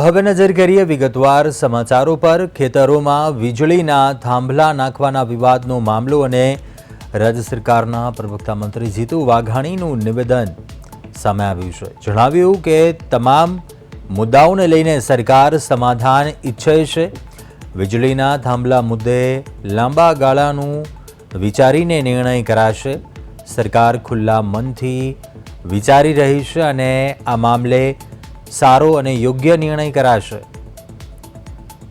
હવે નજર કરીએ વિગતવાર સમાચારો પર। ખેતરોમાં વીજળીના થાંભલા નાખવાના વિવાદનો મામલો અને રાજ્ય સરકારના પ્રવક્તા મંત્રી જીતુ વાઘાણીનું નિવેદન સામે આવ્યું છે। જણાવ્યું કે તમામ મુદ્દાઓને લઈને સરકાર સમાધાન ઈચ્છે છે। વીજળીના થાંભલા મુદ્દે લાંબા ગાળાનું વિચારીને નિર્ણય કરાશે। સરકાર ખુલ્લા મનથી વિચારી રહી છે અને આ મામલે સારો અને યોગ્ય નિર્ણય કરાશે।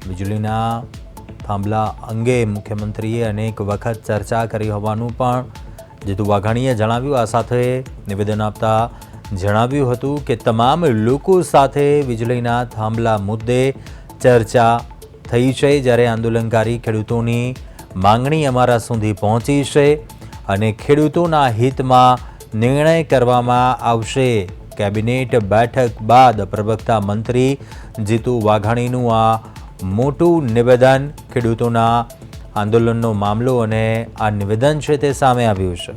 વીજળીના થાંભલા અંગે મુખ્યમંત્રીએ અનેક વખત ચર્ચા કરી હોવાનું પણ જીતુ વાઘાણીએ જણાવ્યું। આ સાથે નિવેદન આપતા જણાવ્યું હતું કે તમામ લોકો સાથે વીજળીના થાંભલા મુદ્દે ચર્ચા થઈ છે, જ્યારે આંદોલનકારી ખેડૂતોની માંગણી અમારા સુધી પહોંચી છે અને ખેડૂતોના હિતમાં નિર્ણય કરવામાં આવશે। કેબિનેટ બેઠક બાદ પ્રવક્તા મંત્રી જીતુ વાઘાણીનું આ મોટું નિવેદન, ખેડૂતોના આંદોલનનો મામલો અને આ નિવેદન છે તે સામે આવ્યું છે।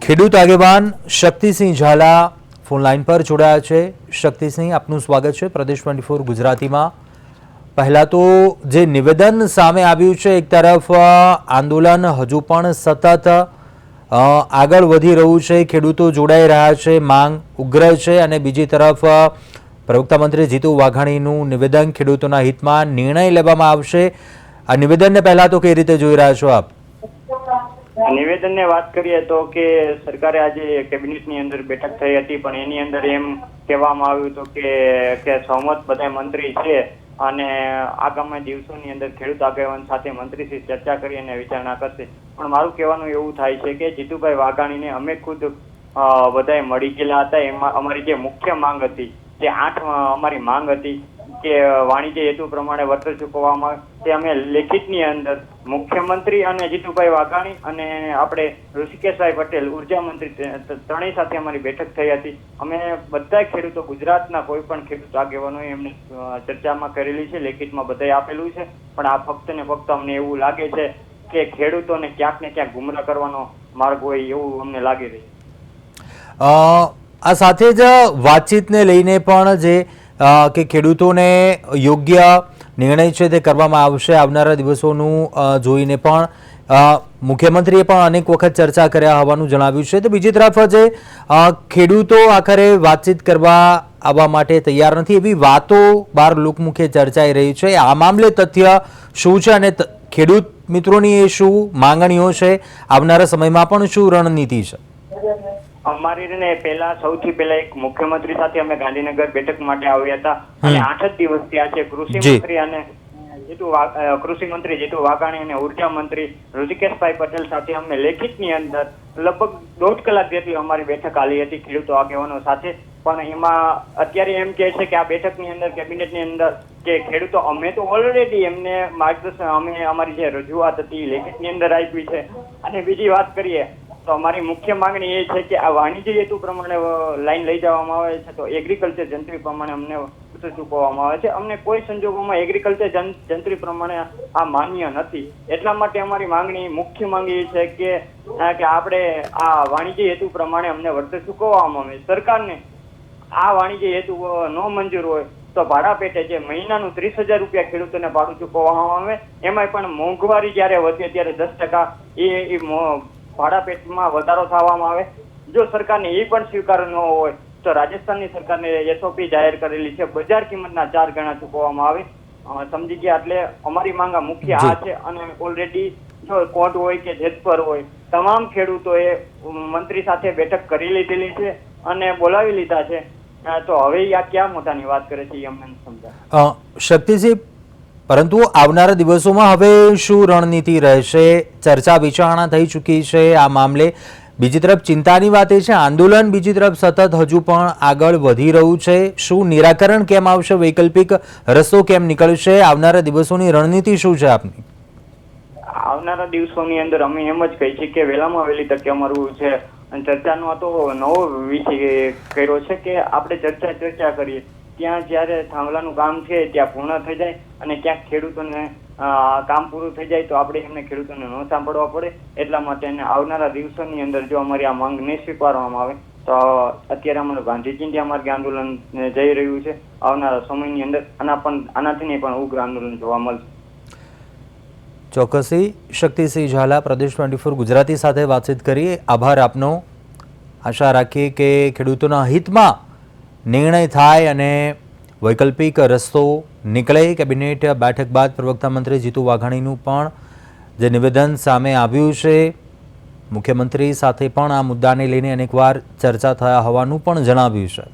ખેડૂત આગેવાન શક્તિસિંહ ઝાલા ફોન લાઈન પર જોડાયા છે। શક્તિસિંહ, આપનું સ્વાગત છે પ્રદેશ 24 ગુજરાતીમાં। પહેલાં તો જે નિવેદન સામે આવ્યું છે, એક તરફ આંદોલન હજુ પણ સતત આગળ વધી રહ્યું છે, ખેડૂતો જોડાઈ રહ્યા છે, માંગ ઉગ્ર છે, અને બીજી તરફ પ્રવક્તા મંત્રી જીતુ વાઘાણીનું નિવેદન, ખેડૂતોના હિતમાં નિર્ણય લેવામાં આવશે। આ નિવેદનને પહેલાં તો કઈ રીતે જોઈ રહ્યા છો આપ? નિવેદનની વાત કરીએ તો કે સરકારે આજે કેબિનેટની અંદર બેઠક થઈ હતી, પણ એની અંદર એમ કહેવામાં આવ્યું હતું કે સહમત બધા મંત્રી છે અને આગામી દિવસોની અંદર ખેડૂત આગેવાન સાથે મંત્રીશ્રી ચર્ચા કરી અને વિચારણા કરશે। પણ મારું કહેવાનું એવું થાય છે કે જીતુભાઈ વાઘાણીને અમે ખુદ બધાએ મળી ગયેલા હતા। એમાં અમારી જે મુખ્ય માંગ હતી, જે 8 અમારી માંગ હતી કે વાણિજ્ય હેતુ પ્રમાણે વળતર ચૂકવવામાં, તે અમે લેખિતની અંદર મુખ્યમંત્રી અને જીતુભાઈ વાઘાણી અને આપણે ઋષિકેશભાઈ પટેલ ઉર્જા મંત્રી ત્રણેય સાથે અમારી બેઠક થઈ હતી। અમે બધા ખેડૂતો, ગુજરાતના કોઈ પણ ખેડૂત આગેવાનોએ એમને ચર્ચામાં કરેલી છે, લેખિતમાં બધાએ આપેલું છે। પણ આ ફક્ત ને ફક્ત અમને એવું લાગે છે કે ખેડૂતોને ક્યાંક ને ક્યાંક ગુમરાહ કરવાનો માર્ગ હોય એવું અમને લાગી રહ્યું છે। આ સાથે જ વાતચીતને લઈને પણ જે કે ખેડૂતોને યોગ્ય નિર્ણય છે તે કરવામાં આવશે આવનારા દિવસોનું જોઈને પણ મુખ્યમંત્રીએ પણ અનેક વખત ચર્ચા કર્યા હોવાનું જણાવ્યું છે। તો બીજી તરફ જે ખેડૂતો આખરે વાતચીત કરવા આવવા માટે તૈયાર નથી, એવી વાતો બહાર લોકમુખે ચર્ચાઈ રહી છે। આ મામલે તથ્ય શું છે અને ખેડૂત મિત્રોની એ શું માંગણીઓ છે? આવનારા સમયમાં પણ શું રણનીતિ છે? અમારી પહેલા સૌથી પહેલા એક મુખ્યમંત્રી સાથે અમે ગાંધીનગર બેઠક માટે આવ્યા હતા અને 8 જ દિવસ થયા છે। કૃષિ મંત્રી જીતુ વાઘાણી અને ઉર્જા મંત્રી ઋષિકેશભાઈ પટેલ સાથે અમે લેખિતની અંદર લગભગ 1.5 કલાક જેટલી અમારી બેઠક આલી હતી ખેડૂતો આગેવાનો સાથે। પણ એમાં અત્યારે એમ કહે છે કે આ બેઠકની અંદર, કેબિનેટની અંદર, કે ખેડૂતો અમે તો ઓલરેડી એમને માર્ગદર્શન, અમે અમારી જે રજૂઆત હતી લેખિતની અંદર આપી છે। અને બીજી વાત કરીએ તો અમારી મુખ્ય માંગણી એ છે કે આ વાણિજ્ય હેતુ પ્રમાણે લાઈન લઈ જવામાં આવે છે તો એગ્રીકલ્ચર જંત્રી પ્રમાણે અમને વળતર ચૂકવવામાં આવે છે। અમને કોઈ સંજોગોમાં એગ્રીકલ્ચર જંત્રી પ્રમાણે આ માન્ય નથી। એટલા માટે અમારી માંગણી, મુખ્ય માંગણી એ છે કે આપણે આ વાણિજ્ય હેતુ પ્રમાણે અમને વળતર ચૂકવવામાં આવે। સરકારને આ વાણિજ્ય હેતુ ન મંજૂર હોય તો ભાડા પેટે જે મહિનાનું 30,000 રૂપિયા ખેડૂતોને ભાડું ચૂકવવામાં આવે। એમાંય પણ મોંઘવારી જ્યારે વધે ત્યારે 10% એ ભાડા પેટમાં વધારો થવામાં આવે। જો સરકારને એ પણ સ્વીકાર ન હોય તો રાજસ્થાનની સરકારને SOP જાહેર કરેલી છે, બજાર કિંમતના 4 ગણા ચૂકવવામાં આવે। સમજી ગયા? એટલે અમારી માંગ મુખ્ય આ છે। અને ઓલરેડી જો કોટ હોય કે જેતપર હોય, તમામ ખેડૂતોએ મંત્રી સાથે બેઠક કરી લીધેલી છે અને બોલાવી લીધા છે। તો હવે આ ક્યાં મોટાની વાત કરે છે એ અમને સમજાય। શક્તિસિંહ, પરંતુ આવનારા દિવસોમાં હવે શું રણનીતિ રહેશે? ચર્ચા વિચારણા થઈ ચૂકી છે આ મામલે। બીજી તરફ ચિંતાની વાત એ છે, આંદોલન બીજી તરફ સતત હજુ પણ આગળ વધી રહ્યું છે। શું નિરાકરણ કેમ આવશે? વૈકલ્પિક રસ્તો કેમ નીકળશે? આવનારા દિવસોની રણનીતિ શું છે આપની? આવનારા દિવસોની અંદર અમે એમ જ કહી છીએ કે વહેલામાં વહેલી તકે અમારું છે ચર્ચાનો તો નવો વિષય કર્યો છે કે આપણે ચર્ચા કરીએ, ત્યાં જ્યારે થાંભલાનું કામ છે ત્યાં પૂર્ણ થઈ જાય અને ક્યાંક ખેડૂતોને કામ પૂરું થઈ જાય તો આપણે એમને ખેડૂતોને ન સાંભળવા પડે. એટલા માટે આવનારા દિવસોની અંદર જો અમારી આ માંગ નહીં સ્વીકારવામાં આવે તો અત્યારે અમારું ગાંધી ચિંધ્યા માર્ગે આંદોલન જઈ રહ્યું છે. આવનારા સમયની અંદર આનાથી પણ ઉગ્ર આંદોલન જોવા મળશે. ચોક્કસી શક્તિસિંહ ઝાલા, પ્રદેશ 24 ગુજરાતી સાથે વાતચીત કરીએ. આભાર આપનો. આશા રાખીએ કે ખેડૂતોના હિતમાં નિર્ણય થાય અને વૈકલ્પિક રસ્તો નીકળે. કેબિનેટ બેઠક બાદ પ્રવક્તા મંત્રી જીતુ વાઘાણીનું પણ જે નિવેદન સામે આવ્યું છે, મુખ્યમંત્રી સાથે પણ આ મુદ્દાને લઈને અનેકવાર ચર્ચા થયા હોવાનું પણ જણાવ્યું છે.